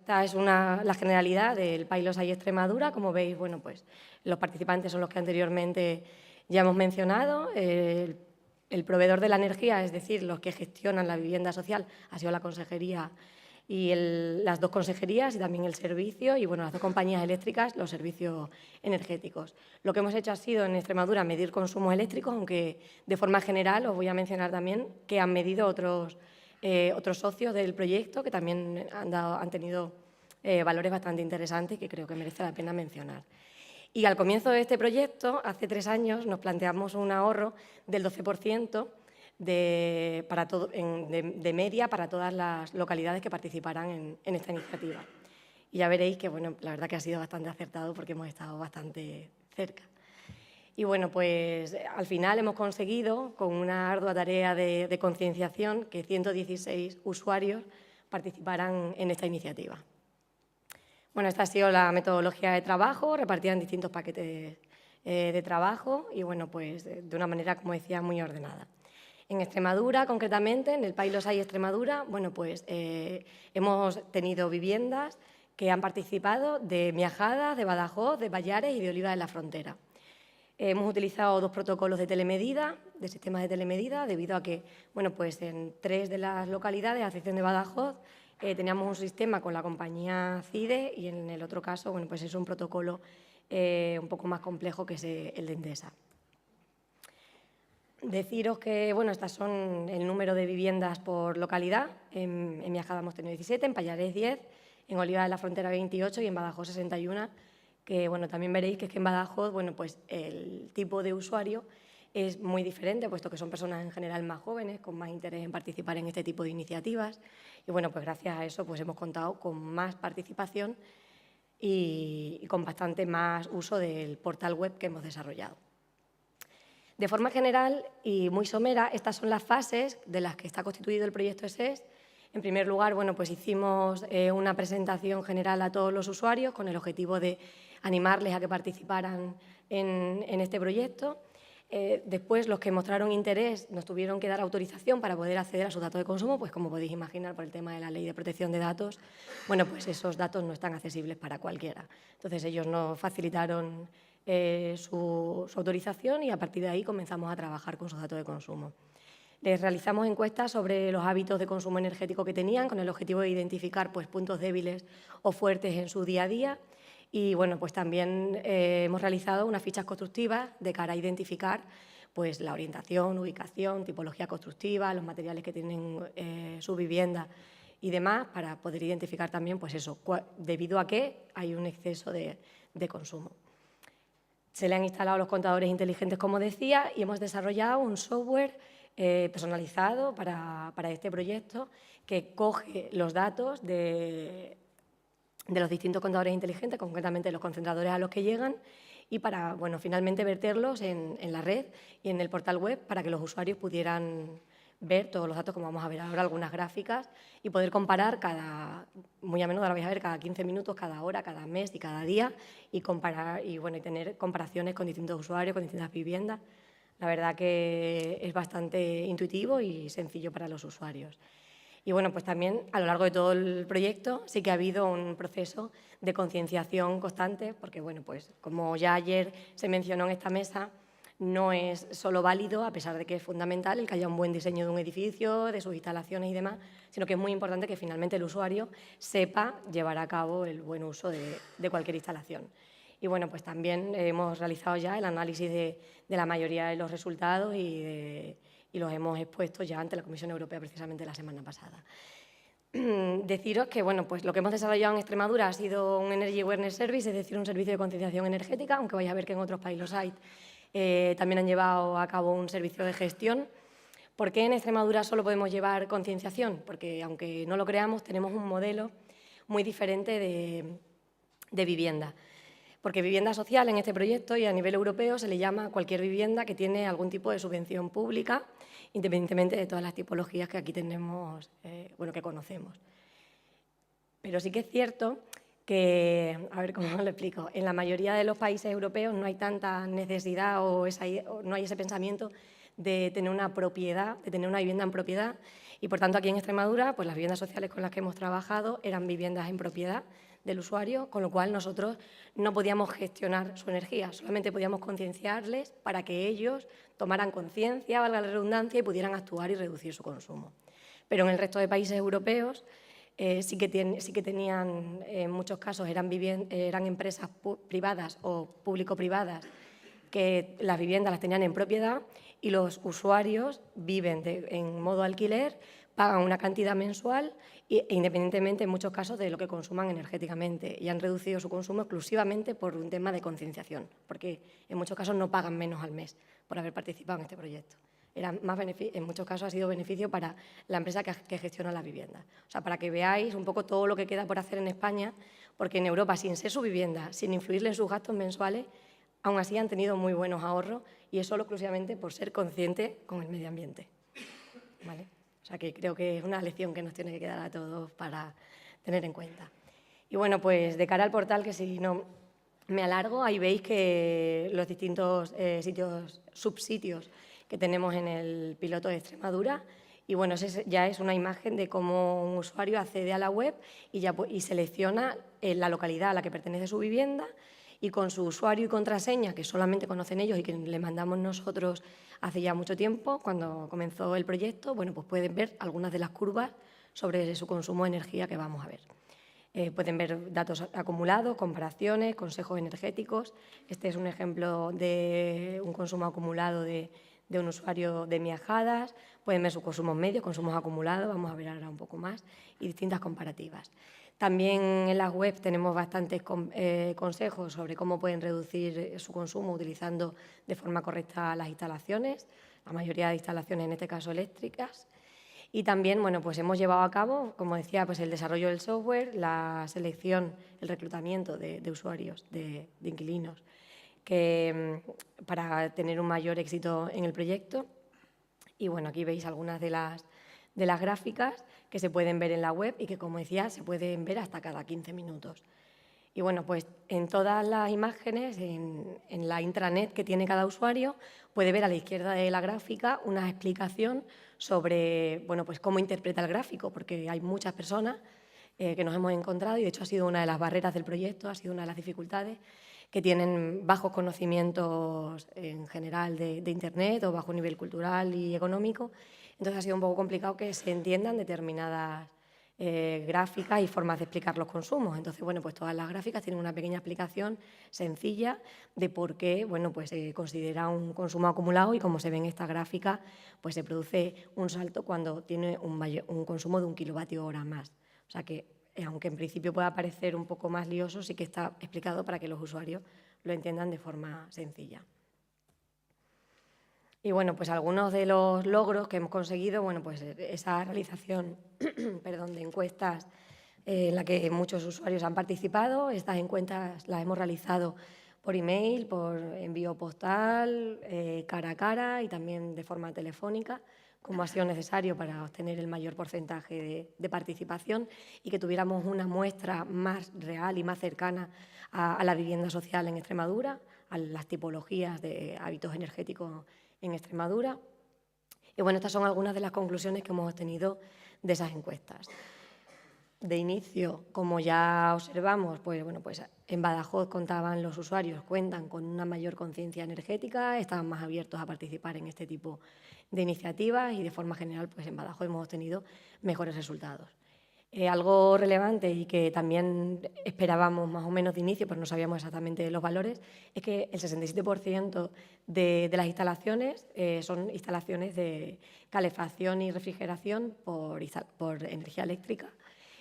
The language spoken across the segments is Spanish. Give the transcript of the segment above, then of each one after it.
Esta es la generalidad del Pilot Site Extremadura. Como veis, bueno, pues los participantes son los que anteriormente ya hemos mencionado. El proveedor de la energía, es decir, los que gestionan la vivienda social, ha sido la consejería y las dos consejerías y también el servicio y, bueno, las dos compañías eléctricas, los servicios energéticos. Lo que hemos hecho ha sido en Extremadura medir consumos eléctricos, aunque de forma general os voy a mencionar también que han medido otros socios del proyecto que también han tenido valores bastante interesantes y que creo que merece la pena mencionar. Y al comienzo de este proyecto, hace 3 años, nos planteamos un ahorro del 12% de media para todas las localidades que participarán en esta iniciativa. Y ya veréis que, bueno, la verdad que ha sido bastante acertado porque hemos estado bastante cerca. Y, bueno, pues al final hemos conseguido, con una ardua tarea de concienciación, que 116 usuarios participaran en esta iniciativa. Bueno, esta ha sido la metodología de trabajo, repartida en distintos paquetes de trabajo y, bueno, pues de una manera, como decía, muy ordenada. En Extremadura, concretamente, en el Pilot Site Extremadura, bueno, pues hemos tenido viviendas que han participado de Miajadas, de Badajoz, de Ballares y de Oliva de la Frontera. Hemos utilizado 2 protocolos de telemedida, de sistemas de telemedida, debido a que, bueno, pues en 3 de las localidades, a excepción de Badajoz, teníamos un sistema con la compañía CIDE y en el otro caso, bueno, pues es un protocolo un poco más complejo que es el de Endesa. Deciros que, bueno, estas son el número de viviendas por localidad. En Miajada hemos tenido 17, en Pallares 10, en Oliva de la Frontera 28 y en Badajoz 61, que, bueno, también veréis que es que en Badajoz, bueno, pues el tipo de usuario es muy diferente, puesto que son personas en general más jóvenes, con más interés en participar en este tipo de iniciativas. Y, bueno, pues gracias a eso pues hemos contado con más participación y con bastante más uso del portal web que hemos desarrollado. De forma general y muy somera, estas son las fases de las que está constituido el proyecto ESES. En primer lugar, bueno, pues hicimos una presentación general a todos los usuarios con el objetivo de animarles a que participaran en este proyecto. Después, los que mostraron interés nos tuvieron que dar autorización para poder acceder a sus datos de consumo, pues como podéis imaginar, por el tema de la Ley de Protección de Datos, bueno, pues esos datos no están accesibles para cualquiera. Entonces, ellos nos facilitaron su autorización y a partir de ahí comenzamos a trabajar con sus datos de consumo. Les realizamos encuestas sobre los hábitos de consumo energético que tenían con el objetivo de identificar, pues, puntos débiles o fuertes en su día a día. Y, bueno, pues también hemos realizado unas fichas constructivas de cara a identificar, pues, la orientación, ubicación, tipología constructiva, los materiales que tienen su vivienda y demás, para poder identificar también, pues eso, debido a qué hay un exceso de consumo. Se le han instalado los contadores inteligentes, como decía, y hemos desarrollado un software personalizado para este proyecto que coge los datos de los distintos contadores inteligentes, concretamente los concentradores a los que llegan, y para, bueno, finalmente verterlos en la red y en el portal web para que los usuarios pudieran ver todos los datos, como vamos a ver ahora, algunas gráficas, y poder comparar muy a menudo, ahora vais a ver, cada 15 minutos, cada hora, cada mes y cada día, y comparar y tener comparaciones con distintos usuarios, con distintas viviendas. La verdad que es bastante intuitivo y sencillo para los usuarios. Y, bueno, pues también a lo largo de todo el proyecto sí que ha habido un proceso de concienciación constante, porque, bueno, pues como ya ayer se mencionó en esta mesa, no es solo válido, a pesar de que es fundamental el que haya un buen diseño de un edificio, de sus instalaciones y demás, sino que es muy importante que finalmente el usuario sepa llevar a cabo el buen uso de cualquier instalación. Y, bueno, pues también hemos realizado ya el análisis de la mayoría de los resultados y los hemos expuesto ya ante la Comisión Europea precisamente la semana pasada. Deciros que, bueno, pues lo que hemos desarrollado en Extremadura ha sido un Energy Awareness Service, es decir, un servicio de concienciación energética, aunque vais a ver que en otros Pilot Sites también han llevado a cabo un servicio de gestión. ¿Por qué en Extremadura solo podemos llevar concienciación? Porque, aunque no lo creamos, tenemos un modelo muy diferente de vivienda. Porque vivienda social en este proyecto y a nivel europeo se le llama a cualquier vivienda que tiene algún tipo de subvención pública, independientemente de todas las tipologías que aquí tenemos, que conocemos. Pero sí que es cierto que, a ver cómo lo explico, en la mayoría de los países europeos no hay tanta necesidad o no hay ese pensamiento de tener una propiedad, de tener una vivienda en propiedad, Y, por tanto, aquí en Extremadura, pues las viviendas sociales con las que hemos trabajado eran viviendas en propiedad del usuario, con lo cual nosotros no podíamos gestionar su energía, solamente podíamos concienciarles para que ellos tomaran conciencia, valga la redundancia, y pudieran actuar y reducir su consumo. Pero en el resto de países europeos sí que tenían, en muchos casos, eran empresas privadas o público-privadas que las viviendas las tenían en propiedad y los usuarios viven en modo alquiler, pagan una cantidad mensual e independientemente, en muchos casos, de lo que consuman energéticamente, y han reducido su consumo exclusivamente por un tema de concienciación, porque en muchos casos no pagan menos al mes por haber participado en este proyecto. En muchos casos ha sido beneficio para la empresa que gestiona la vivienda. O sea, para que veáis un poco todo lo que queda por hacer en España, porque en Europa, sin ser su vivienda, sin influirle en sus gastos mensuales, aún así han tenido muy buenos ahorros, y es solo exclusivamente por ser consciente con el medio ambiente. ¿Vale? O sea, que creo que es una lección que nos tiene que quedar a todos para tener en cuenta. Y bueno, pues de cara al portal, que si no me alargo, ahí veis que los distintos subsitios que tenemos en el piloto de Extremadura. Y bueno, ese ya es una imagen de cómo un usuario accede a la web y selecciona la localidad a la que pertenece su vivienda, y con su usuario y contraseña, que solamente conocen ellos y que le mandamos nosotros hace ya mucho tiempo, cuando comenzó el proyecto, bueno, pues pueden ver algunas de las curvas sobre su consumo de energía que vamos a ver. Pueden ver datos acumulados, comparaciones, consejos energéticos. Este es un ejemplo de un consumo acumulado de un usuario de Miajadas. Pueden ver sus consumos medios, consumos acumulados, vamos a ver ahora un poco más, y distintas comparativas. También en la web tenemos bastantes consejos sobre cómo pueden reducir su consumo utilizando de forma correcta las instalaciones, la mayoría de instalaciones, en este caso eléctricas. Y también, bueno, pues hemos llevado a cabo, como decía, pues el desarrollo del software, la selección, el reclutamiento de usuarios, de inquilinos, para tener un mayor éxito en el proyecto. Y bueno, aquí veis algunas de las gráficas que se pueden ver en la web y que, como decía, se pueden ver hasta cada 15 minutos. Y bueno, pues en todas las imágenes, en la intranet que tiene cada usuario, puede ver a la izquierda de la gráfica una explicación sobre, bueno, pues cómo interpreta el gráfico, porque hay muchas personas que nos hemos encontrado, y de hecho ha sido una de las barreras del proyecto, ha sido una de las dificultades, que tienen bajos conocimientos en general de Internet o bajo nivel cultural y económico. Entonces ha sido un poco complicado que se entiendan determinadas gráficas y formas de explicar los consumos. Entonces, bueno, pues todas las gráficas tienen una pequeña explicación sencilla de por qué, bueno, pues se considera un consumo acumulado, y como se ve en esta gráfica, pues se produce un salto cuando tiene un consumo de 1 kilovatio hora más. O sea que, aunque en principio pueda parecer un poco más lioso, sí que está explicado para que los usuarios lo entiendan de forma sencilla. Y bueno, pues algunos de los logros que hemos conseguido, bueno, pues esa realización de encuestas en la que muchos usuarios han participado. Estas encuestas las hemos realizado por email, por envío postal, cara a cara y también de forma telefónica, como ha sido necesario para obtener el mayor porcentaje de participación y que tuviéramos una muestra más real y más cercana a la vivienda social en Extremadura, a las tipologías de hábitos energéticos en Extremadura. Y bueno, estas son algunas de las conclusiones que hemos obtenido de esas encuestas. De inicio, como ya observamos, pues bueno, pues en Badajoz los usuarios cuentan con una mayor conciencia energética, estaban más abiertos a participar en este tipo de iniciativas, y de forma general, pues en Badajoz hemos obtenido mejores resultados. Algo relevante y que también esperábamos más o menos de inicio, pero no sabíamos exactamente los valores, es que el 67% de las instalaciones son instalaciones de calefacción y refrigeración por energía eléctrica,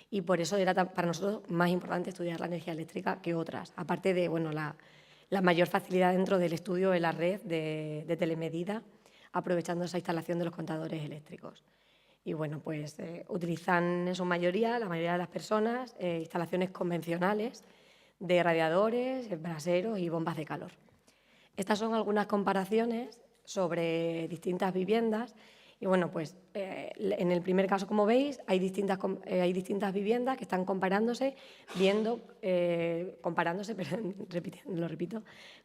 y por eso era para nosotros más importante estudiar la energía eléctrica que otras, aparte de, bueno, la mayor facilidad dentro del estudio de la red de telemedida, aprovechando esa instalación de los contadores eléctricos. Y bueno, pues utilizan en su mayoría, la mayoría de las personas, instalaciones convencionales de radiadores, braseros y bombas de calor. Estas son algunas comparaciones sobre distintas viviendas. Y bueno, pues en el primer caso, como veis, hay distintas viviendas que están comparándose,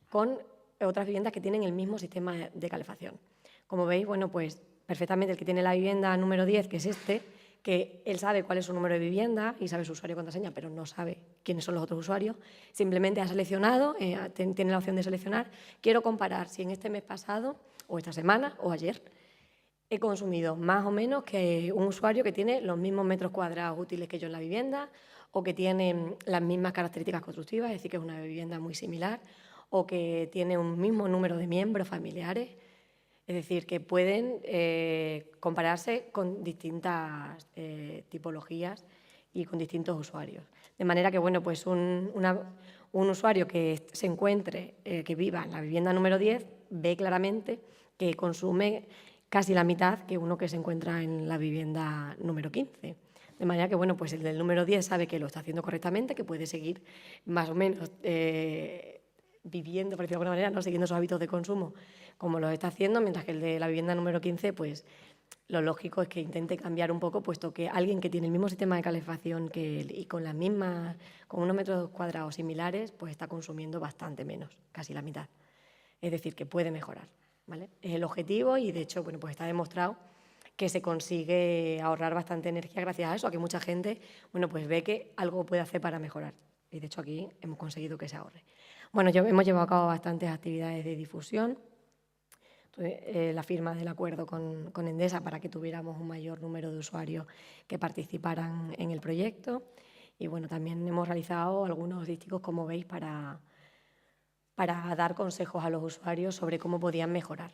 con otras viviendas que tienen el mismo sistema de calefacción. Como veis, bueno, pues perfectamente el que tiene la vivienda número 10, que es este, que él sabe cuál es su número de vivienda y sabe su usuario y contraseña, pero no sabe quiénes son los otros usuarios. Simplemente ha seleccionado, tiene la opción de seleccionar, quiero comparar si en este mes pasado, o esta semana, o ayer, he consumido más o menos que un usuario que tiene los mismos metros cuadrados útiles que yo en la vivienda, o que tiene las mismas características constructivas, es decir, que es una vivienda muy similar, o que tiene un mismo número de miembros familiares. Es decir, que pueden compararse con distintas tipologías y con distintos usuarios. De manera que, bueno, pues un usuario que se encuentre, que viva en la vivienda número 10, ve claramente que consume casi la mitad que uno que se encuentra en la vivienda número 15. De manera que, bueno, pues el del número 10 sabe que lo está haciendo correctamente, que puede seguir más o menos viviendo, por decirlo de alguna manera, ¿no? Siguiendo sus hábitos de consumo como lo está haciendo, mientras que el de la vivienda número 15, pues lo lógico es que intente cambiar un poco, puesto que alguien que tiene el mismo sistema de calefacción que él y con las mismas, con unos metros cuadrados similares, pues está consumiendo bastante menos, casi la mitad. Es decir, que puede mejorar, ¿vale? Es el objetivo y, de hecho, bueno, pues está demostrado que se consigue ahorrar bastante energía gracias a eso, a que mucha gente, bueno, pues ve que algo puede hacer para mejorar. Y, de hecho, aquí hemos conseguido que se ahorre. Bueno, hemos llevado a cabo bastantes actividades de difusión. La firma del acuerdo con Endesa para que tuviéramos un mayor número de usuarios que participaran en el proyecto. Y bueno, también hemos realizado algunos dísticos, como veis, para dar consejos a los usuarios sobre cómo podían mejorar.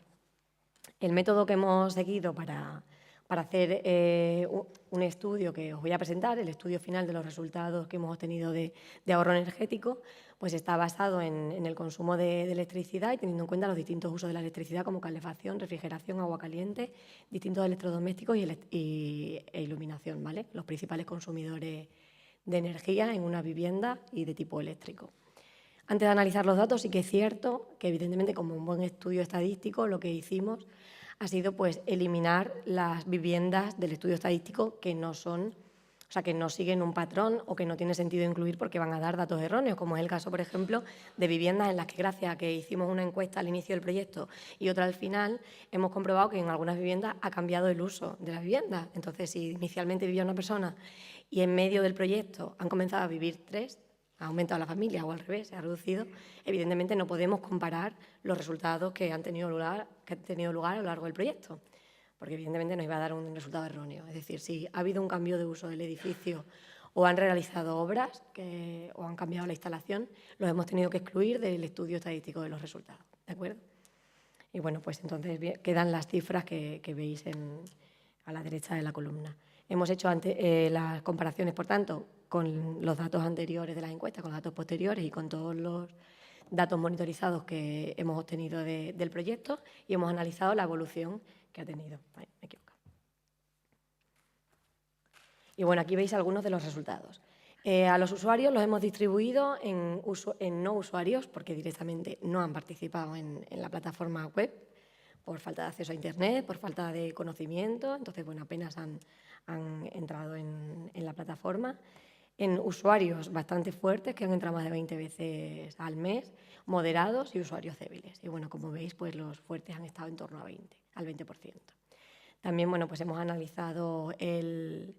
El método que hemos seguido para hacer un estudio que os voy a presentar, el estudio final de los resultados que hemos obtenido de ahorro energético, pues está basado en el consumo de electricidad y teniendo en cuenta los distintos usos de la electricidad como calefacción, refrigeración, agua caliente, distintos electrodomésticos e iluminación, ¿vale? Los principales consumidores de energía en una vivienda y de tipo eléctrico. Antes de analizar los datos, sí que es cierto que, evidentemente, como un buen estudio estadístico, lo que hicimos ha sido pues eliminar las viviendas del estudio estadístico que no son, o sea, que no siguen un patrón o que no tiene sentido incluir porque van a dar datos erróneos, como es el caso, por ejemplo, de viviendas en las que, gracias a que hicimos una encuesta al inicio del proyecto y otra al final, hemos comprobado que en algunas viviendas ha cambiado el uso de la vivienda. Entonces, si inicialmente vivía una persona y en medio del proyecto han comenzado a vivir 3, ha aumentado la familia o al revés, se ha reducido, evidentemente no podemos comparar los resultados que han tenido lugar a lo largo del proyecto, porque evidentemente nos iba a dar un resultado erróneo. Es decir, si ha habido un cambio de uso del edificio o han realizado obras o han cambiado la instalación, los hemos tenido que excluir del estudio estadístico de los resultados, ¿de acuerdo? Y bueno, pues entonces quedan las cifras que veis a la derecha de la columna. Hemos hecho las comparaciones, por tanto, con los datos anteriores de las encuestas, con los datos posteriores y con todos los datos monitorizados que hemos obtenido del proyecto y hemos analizado la evolución que ha tenido. Ay, me he equivocado. Y bueno, aquí veis algunos de los resultados. A los usuarios los hemos distribuido en no usuarios, porque directamente no han participado en la plataforma web, por falta de acceso a Internet, por falta de conocimiento. Entonces, bueno, apenas han entrado en la plataforma. En usuarios bastante fuertes, que han entrado más de 20 veces al mes, moderados y usuarios débiles. Y bueno, como veis, pues los fuertes han estado en torno al 20%. También, bueno, pues hemos analizado en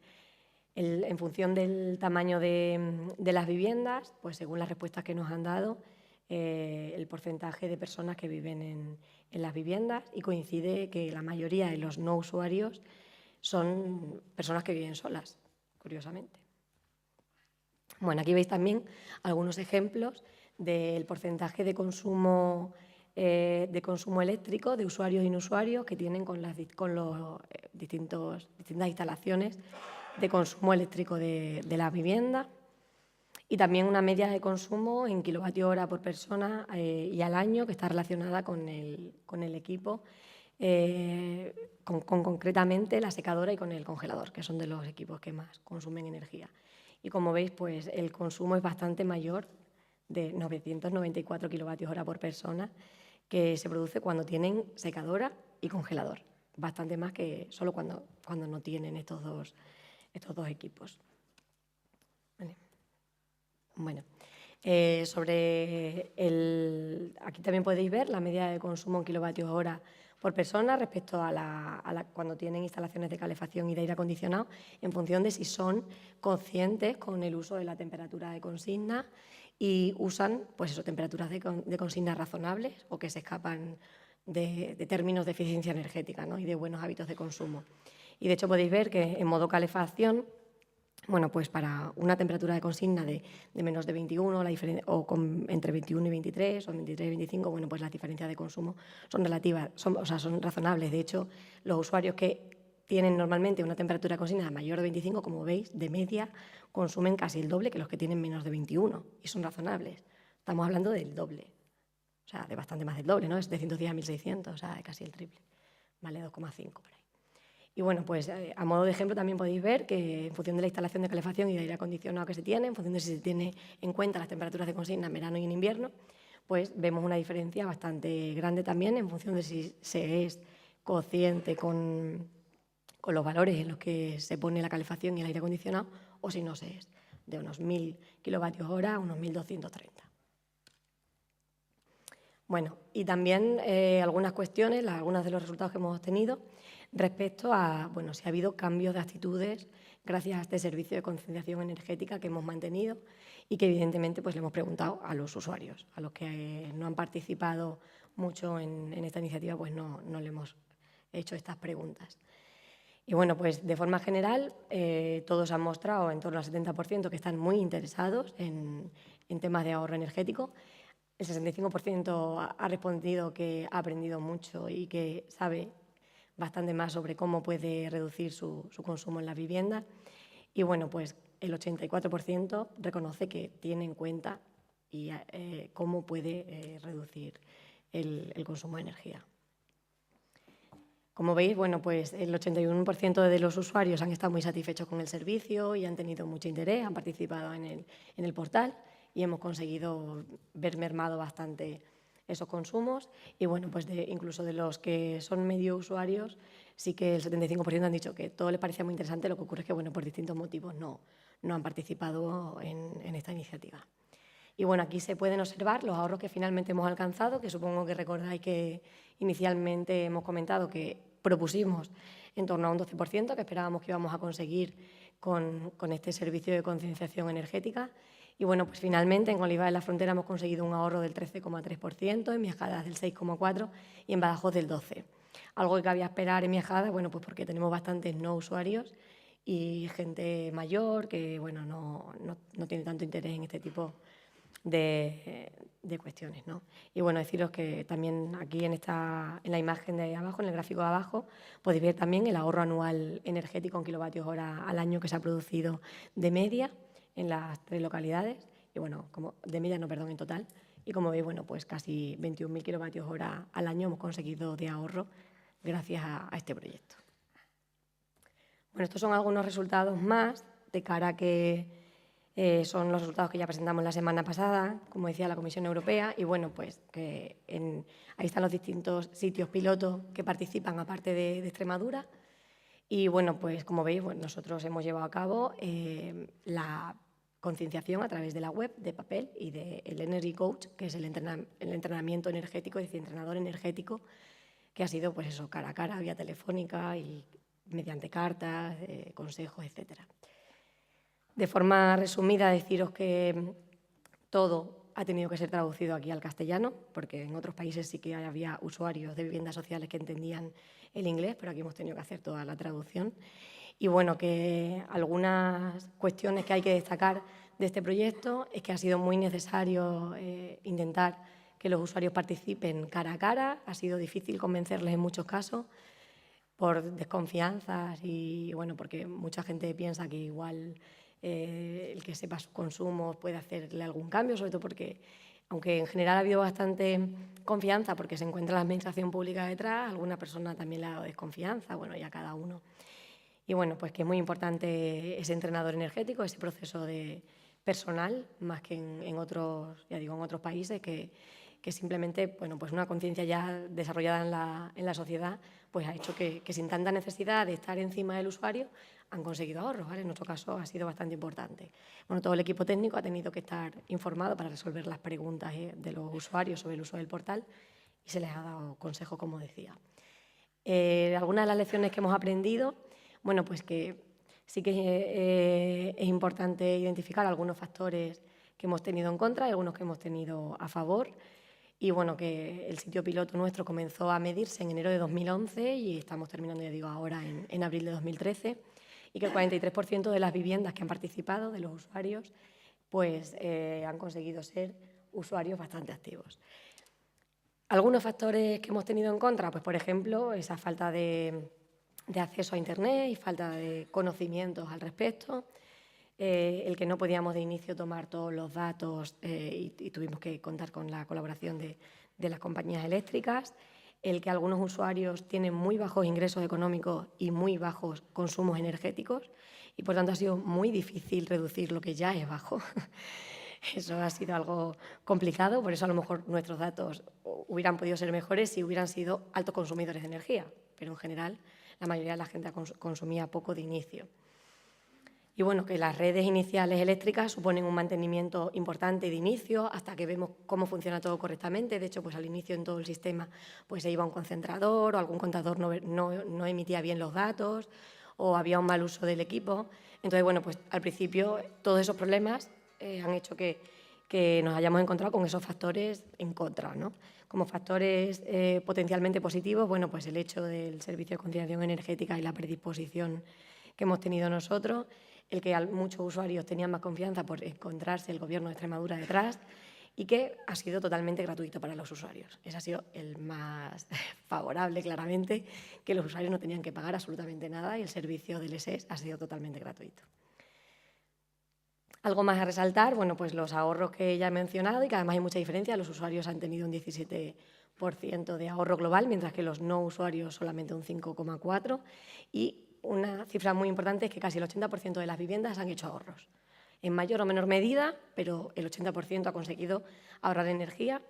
función del tamaño de las viviendas, pues según las respuestas que nos han dado, el porcentaje de personas que viven en las viviendas, y coincide que la mayoría de los no usuarios son personas que viven solas, curiosamente. Bueno, aquí veis también algunos ejemplos del porcentaje de consumo eléctrico de usuarios e inusuarios que tienen con las distintas instalaciones de consumo eléctrico de la vivienda, y también una media de consumo en kilovatios hora por persona y al año, que está relacionada con el equipo, concretamente la secadora y con el congelador, que son de los equipos que más consumen energía. Y como veis, pues el consumo es bastante mayor, de 994 kilovatios hora por persona, que se produce cuando tienen secadora y congelador, bastante más que solo cuando no tienen estos dos equipos. Vale. Bueno, aquí también podéis ver la media de consumo en kilovatios hora por persona respecto cuando tienen instalaciones de calefacción y de aire acondicionado, en función de si son conscientes con el uso de la temperatura de consigna y usan pues eso, temperaturas de consigna razonables o que se escapan de términos de eficiencia energética, ¿no? Y de buenos hábitos de consumo. Y de hecho podéis ver que en modo calefacción, bueno, pues para una temperatura de consigna de menos de 21 entre 21 y 23 o 23 y 25, bueno, pues las diferencias de consumo son relativas, son razonables. De hecho, los usuarios que tienen normalmente una temperatura de consigna mayor de 25, como veis, de media, consumen casi el doble que los que tienen menos de 21 y son razonables. Estamos hablando del doble, o sea, de bastante más del doble, ¿no? Es de 110 a 1600, o sea, de casi el triple, vale 2,5 por ahí. Y bueno, pues a modo de ejemplo también podéis ver que en función de la instalación de calefacción y de aire acondicionado que se tiene, en función de si se tiene en cuenta las temperaturas de consigna en verano y en invierno, pues vemos una diferencia bastante grande también en función de si se es consciente con los valores en los que se pone la calefacción y el aire acondicionado o si no se es, de unos 1000 kilovatios hora a unos 1230. Bueno, y también algunas cuestiones, algunos de los resultados que hemos obtenido respecto a, bueno, si ha habido cambios de actitudes gracias a este servicio de concienciación energética que hemos mantenido y que evidentemente pues le hemos preguntado a los usuarios, a los que no han participado mucho en esta iniciativa, pues no le hemos hecho estas preguntas. Y bueno, pues de forma general todos han mostrado en torno al 70% que están muy interesados en temas de ahorro energético. El 65% ha respondido que ha aprendido mucho y que sabe bastante más sobre cómo puede reducir su consumo en la vivienda. Y bueno, pues el 84% reconoce que tiene en cuenta cómo puede reducir el consumo de energía. Como veis, bueno, pues el 81% de los usuarios han estado muy satisfechos con el servicio y han tenido mucho interés, han participado en el portal y hemos conseguido ver mermado bastante esos consumos. Y bueno, pues incluso de los que son medio usuarios, sí que el 75% han dicho que todo les parecía muy interesante, lo que ocurre es que, bueno, por distintos motivos no han participado en esta iniciativa. Y bueno, aquí se pueden observar los ahorros que finalmente hemos alcanzado, que supongo que recordáis que inicialmente hemos comentado que propusimos en torno a un 12%, que esperábamos que íbamos a conseguir con este servicio de concienciación energética. Y bueno, pues finalmente en Olivar de la Frontera hemos conseguido un ahorro del 13,3%, en Miajadas del 6,4% y en Badajoz del 12%. Algo que cabía esperar en Miajadas, bueno, pues porque tenemos bastantes no usuarios y gente mayor que, bueno, no tiene tanto interés en este tipo de cuestiones, ¿no? Y bueno, deciros que también aquí en la imagen de abajo, en el gráfico de abajo, podéis ver también el ahorro anual energético en kilovatios hora al año que se ha producido de media en las 3 localidades, y bueno, en total. Y como veis, bueno, pues casi 21.000 kilovatios hora al año hemos conseguido de ahorro gracias a este proyecto. Bueno, estos son algunos resultados más de cara a que son los resultados que ya presentamos la semana pasada, como decía la Comisión Europea, y bueno, pues que ahí están los distintos sitios pilotos que participan, aparte de Extremadura. Y bueno, pues como veis, bueno, nosotros hemos llevado a cabo la concienciación a través de la web, de papel y del Energy Coach, que es el entrenamiento energético, es decir, entrenador energético, que ha sido pues eso, cara a cara, vía telefónica y mediante cartas, consejos, etcétera. De forma resumida, deciros que todo ha tenido que ser traducido aquí al castellano, porque en otros países sí que había usuarios de viviendas sociales que entendían el inglés, pero aquí hemos tenido que hacer toda la traducción. Y bueno, que algunas cuestiones que hay que destacar de este proyecto es que ha sido muy necesario intentar que los usuarios participen cara a cara. Ha sido difícil convencerles en muchos casos por desconfianzas y bueno, porque mucha gente piensa que igual el que sepa su consumo puede hacerle algún cambio, sobre todo porque, aunque en general ha habido bastante confianza porque se encuentra la administración pública detrás, alguna persona también le ha dado desconfianza, bueno, ya cada uno. Y bueno, pues que es muy importante ese entrenador energético, ese proceso de personal, más que en otros, ya digo, en otros países, que simplemente, bueno, pues una conciencia ya desarrollada en la sociedad, pues ha hecho que sin tanta necesidad de estar encima del usuario, han conseguido ahorros, ¿vale? En nuestro caso ha sido bastante importante. Bueno, todo el equipo técnico ha tenido que estar informado para resolver las preguntas de los usuarios sobre el uso del portal y se les ha dado consejo, como decía. Algunas de las lecciones que hemos aprendido, bueno, pues que sí que es importante identificar algunos factores que hemos tenido en contra y algunos que hemos tenido a favor. Y bueno, que el sitio piloto nuestro comenzó a medirse en enero de 2011 y estamos terminando, ya digo, ahora en abril de 2013, y que el 43% de las viviendas que han participado, de los usuarios, pues han conseguido ser usuarios bastante activos. Algunos factores que hemos tenido en contra, pues por ejemplo, esa falta de acceso a Internet y falta de conocimientos al respecto, el que no podíamos de inicio tomar todos los datos y tuvimos que contar con la colaboración de las compañías eléctricas, el que algunos usuarios tienen muy bajos ingresos económicos y muy bajos consumos energéticos y por tanto ha sido muy difícil reducir lo que ya es bajo. Eso ha sido algo complicado, por eso a lo mejor nuestros datos hubieran podido ser mejores si hubieran sido altos consumidores de energía, pero en general la mayoría de la gente consumía poco de inicio. Y bueno, que las redes iniciales eléctricas suponen un mantenimiento importante de inicio hasta que vemos cómo funciona todo correctamente. De hecho, pues al inicio en todo el sistema pues se iba un concentrador o algún contador no emitía bien los datos o había un mal uso del equipo. Entonces, bueno, pues al principio todos esos problemas han hecho que nos hayamos encontrado con esos factores en contra, ¿no? Como factores potencialmente positivos, bueno, pues el hecho del servicio de conciliación energética y la predisposición que hemos tenido nosotros, el que muchos usuarios tenían más confianza por encontrarse el Gobierno de Extremadura detrás y que ha sido totalmente gratuito para los usuarios. Ese ha sido el más favorable, claramente, que los usuarios no tenían que pagar absolutamente nada y el servicio del ESES ha sido totalmente gratuito. Algo más a resaltar, bueno, pues los ahorros que ya he mencionado y que además hay mucha diferencia. Los usuarios han tenido un 17% de ahorro global, mientras que los no usuarios solamente un 5,4%. Y una cifra muy importante es que casi el 80% de las viviendas han hecho ahorros. En mayor o menor medida, pero el 80% ha conseguido ahorrar energía.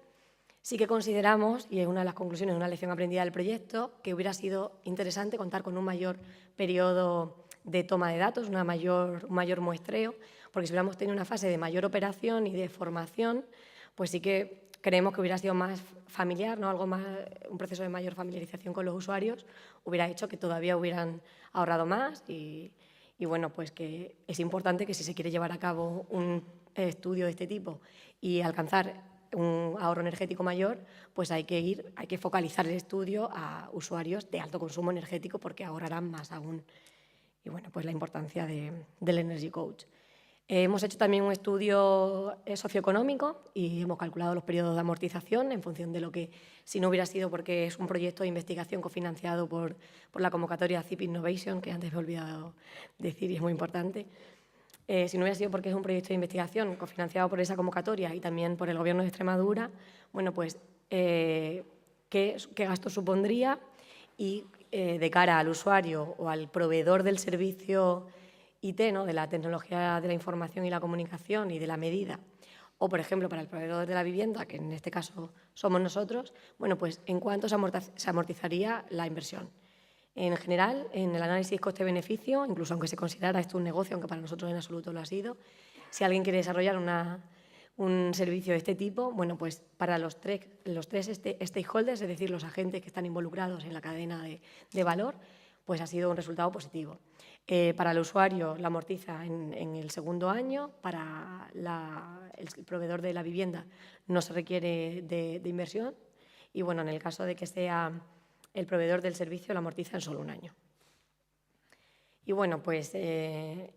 Sí que consideramos, y es una de las conclusiones, una lección aprendida del proyecto, que hubiera sido interesante contar con un mayor periodo de toma de datos, un mayor muestreo, porque si hubiéramos tenido una fase de mayor operación y de formación, pues sí que creemos que hubiera sido más familiar, ¿no? Un proceso de mayor familiarización con los usuarios hubiera hecho que todavía hubieran ahorrado más y bueno, pues que es importante que si se quiere llevar a cabo un estudio de este tipo y alcanzar un ahorro energético mayor, pues hay que focalizar el estudio a usuarios de alto consumo energético porque ahorrarán más aún. Y bueno, pues la importancia del Energy Coach. Hemos hecho también un estudio socioeconómico y hemos calculado los periodos de amortización en función de lo que, si no hubiera sido porque es un proyecto de investigación cofinanciado por la convocatoria CIP Innovation, que antes me he olvidado decir y es muy importante, si no hubiera sido porque es un proyecto de investigación cofinanciado por esa convocatoria y también por el Gobierno de Extremadura, bueno, pues qué gasto supondría y de cara al usuario o al proveedor del servicio IT, ¿no? De la tecnología de la información y la comunicación y de la medida, o por ejemplo para el proveedor de la vivienda, que en este caso somos nosotros, bueno, pues en cuánto se amortizaría la inversión. En general, en el análisis coste-beneficio, incluso aunque se considerara esto un negocio, aunque para nosotros en absoluto lo ha sido, si alguien quiere desarrollar un servicio de este tipo, bueno, pues para los tres stakeholders, es decir, los agentes que están involucrados en la cadena de valor, pues ha sido un resultado positivo. Para el usuario la amortiza en el segundo año, para el proveedor de la vivienda no se requiere de inversión y bueno, en el caso de que sea el proveedor del servicio la amortiza en solo un año. Y bueno, pues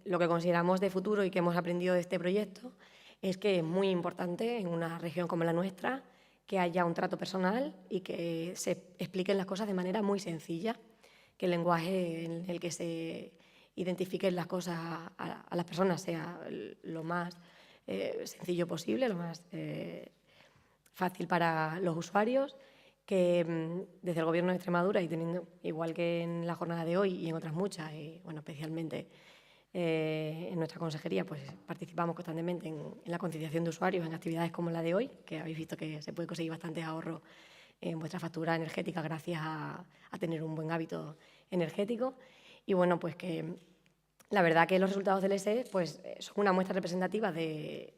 lo que consideramos de futuro y que hemos aprendido de este proyecto es que es muy importante en una región como la nuestra que haya un trato personal y que se expliquen las cosas de manera muy sencilla, que el lenguaje en el que se identifiquen las cosas a las personas sea lo más sencillo posible, lo más fácil para los usuarios, que desde el Gobierno de Extremadura y teniendo, igual que en la jornada de hoy y en otras muchas, y bueno, especialmente en nuestra consejería, pues participamos constantemente en la concienciación de usuarios en actividades como la de hoy, que habéis visto que se puede conseguir bastante ahorro en vuestra factura energética gracias a tener un buen hábito energético. Y bueno, pues que la verdad que los resultados del ESE pues, son una muestra representativa de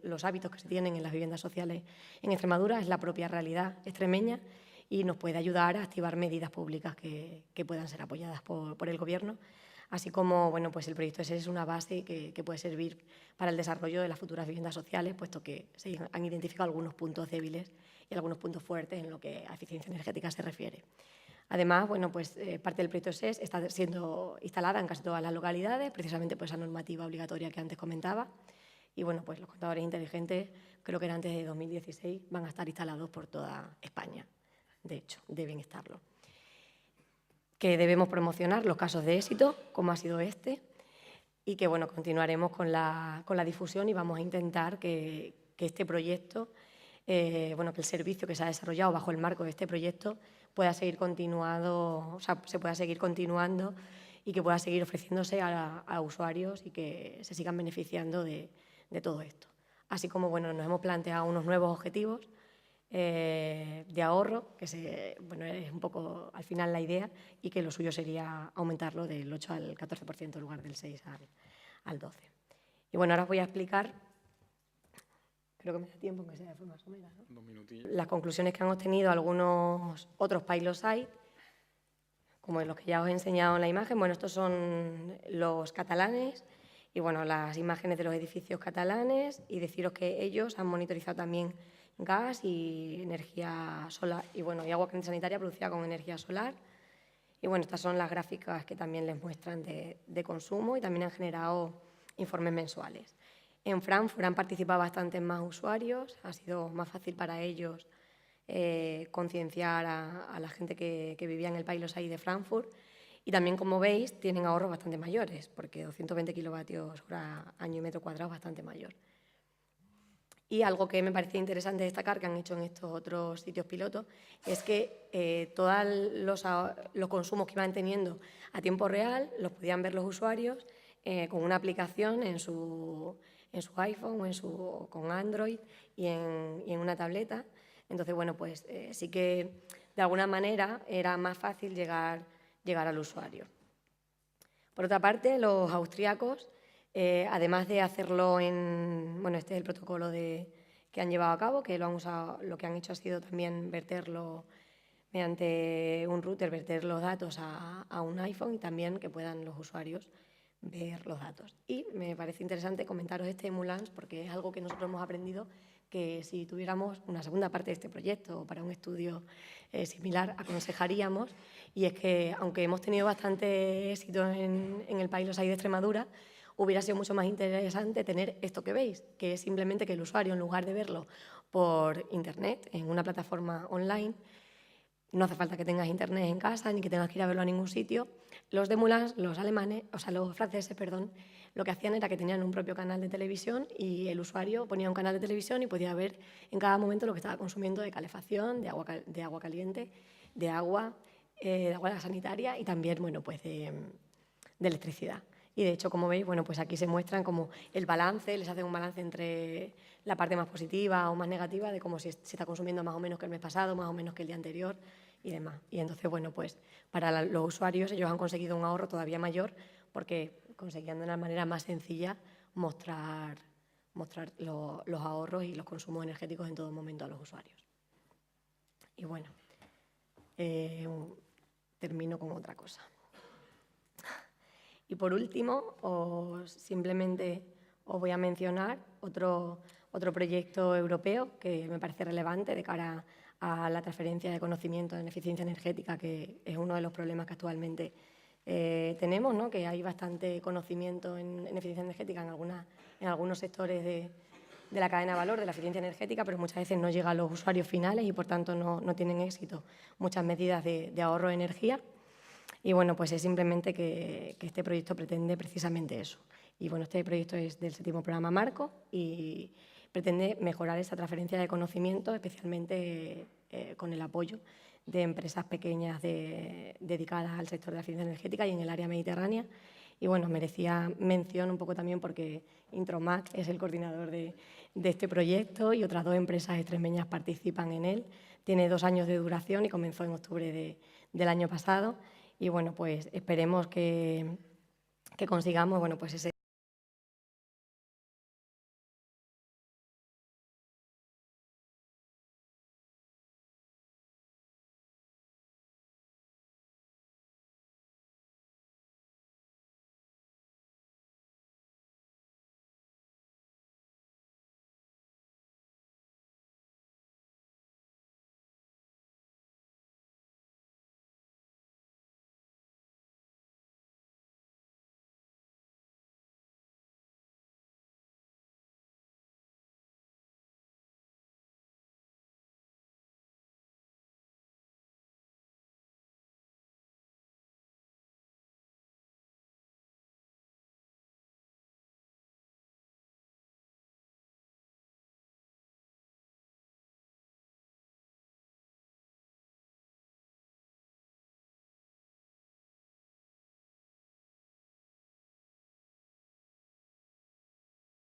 los hábitos que se tienen en las viviendas sociales en Extremadura, es la propia realidad extremeña y nos puede ayudar a activar medidas públicas que puedan ser apoyadas por el Gobierno, así como bueno, pues el proyecto ese es una base que puede servir para el desarrollo de las futuras viviendas sociales, puesto que se han identificado algunos puntos débiles y algunos puntos fuertes en lo que a eficiencia energética se refiere. Además, bueno, pues, parte del proyecto SES está siendo instalada en casi todas las localidades, precisamente por esa normativa obligatoria que antes comentaba. Y bueno, pues los contadores inteligentes, creo que antes de 2016, van a estar instalados por toda España. De hecho, deben estarlo. Que debemos promocionar los casos de éxito, como ha sido este, y que bueno, continuaremos con la difusión y vamos a intentar que este proyecto, bueno, que el servicio que se ha desarrollado bajo el marco de este proyecto pueda seguir continuando, o sea, se pueda seguir continuando y que pueda seguir ofreciéndose a usuarios y que se sigan beneficiando de todo esto. Así como bueno, nos hemos planteado unos nuevos objetivos de ahorro, que bueno, es un poco al final la idea, y que lo suyo sería aumentarlo del 8 al 14% en lugar del 6 al 12%. Y bueno, ahora os voy a explicar, creo que me da tiempo, que sea de forma somera, ¿no? 2 minutillos. Las conclusiones que han obtenido algunos otros pilot sites, como los que ya os he enseñado en la imagen. Bueno, estos son los catalanes y bueno, las imágenes de los edificios catalanes, y deciros que ellos han monitorizado también gas y energía solar y bueno, y agua caliente sanitaria producida con energía solar. Y bueno, estas son las gráficas que también les muestran de consumo, y también han generado informes mensuales. En Frankfurt han participado bastantes más usuarios, ha sido más fácil para ellos concienciar a la gente que vivía en el pilot site de Frankfurt, y también, como veis, tienen ahorros bastante mayores, porque 220 kilovatios hora año y metro cuadrado es bastante mayor. Y algo que me parecía interesante destacar que han hecho en estos otros sitios pilotos es que todos los consumos que iban teniendo a tiempo real los podían ver los usuarios con una aplicación en su iPhone o con Android y en una tableta. Entonces, bueno, pues sí que de alguna manera era más fácil llegar al usuario. Por otra parte, los austríacos, además de hacerlo bueno, este es el protocolo que han llevado a cabo, que lo han usado, lo que han hecho ha sido también verterlo mediante un router, verter los datos a un iPhone, y también que puedan los usuarios ver los datos. Y me parece interesante comentaros este Emulance, porque es algo que nosotros hemos aprendido, que si tuviéramos una segunda parte de este proyecto o para un estudio similar, aconsejaríamos, y es que, aunque hemos tenido bastante éxito en el pilot site de Extremadura, hubiera sido mucho más interesante tener esto que veis, que es simplemente que el usuario, en lugar de verlo por Internet, en una plataforma online, no hace falta que tengas Internet en casa ni que tengas que ir a verlo a ningún sitio. Los de Moulins, los franceses, perdón, lo que hacían era que tenían un propio canal de televisión, y el usuario ponía un canal de televisión y podía ver en cada momento lo que estaba consumiendo de calefacción, de agua caliente, de agua sanitaria, y también, bueno, pues de electricidad. Y de hecho, como veis, bueno, pues aquí se muestran como el balance, les hacen un balance entre la parte más positiva o más negativa de cómo se está consumiendo más o menos que el mes pasado, más o menos que el día anterior y demás. Y entonces, bueno, pues para los usuarios ellos han conseguido un ahorro todavía mayor, porque conseguían de una manera más sencilla mostrar los ahorros y los consumos energéticos en todo momento a los usuarios. Y bueno, termino con otra cosa. Y por último, simplemente os voy a mencionar otro proyecto europeo que me parece relevante de cara a la transferencia de conocimiento en eficiencia energética, que es uno de los problemas que actualmente tenemos, ¿no? Que hay bastante conocimiento en eficiencia energética en algunos sectores de la cadena de valor de la eficiencia energética, pero muchas veces no llega a los usuarios finales y, por tanto, no tienen éxito muchas medidas de ahorro de energía. Y bueno, pues es simplemente que este proyecto pretende precisamente eso. Y bueno, este proyecto es del 7º programa Marco y pretende mejorar esa transferencia de conocimiento, especialmente con el apoyo de empresas pequeñas dedicadas al sector de la eficiencia energética y en el área mediterránea. Y bueno, merecía mención un poco también porque Intromac es el coordinador de este proyecto, y otras 2 empresas extremeñas participan en él. Tiene 2 años de duración y comenzó en octubre del año pasado. Y bueno, pues esperemos que consigamos, bueno, pues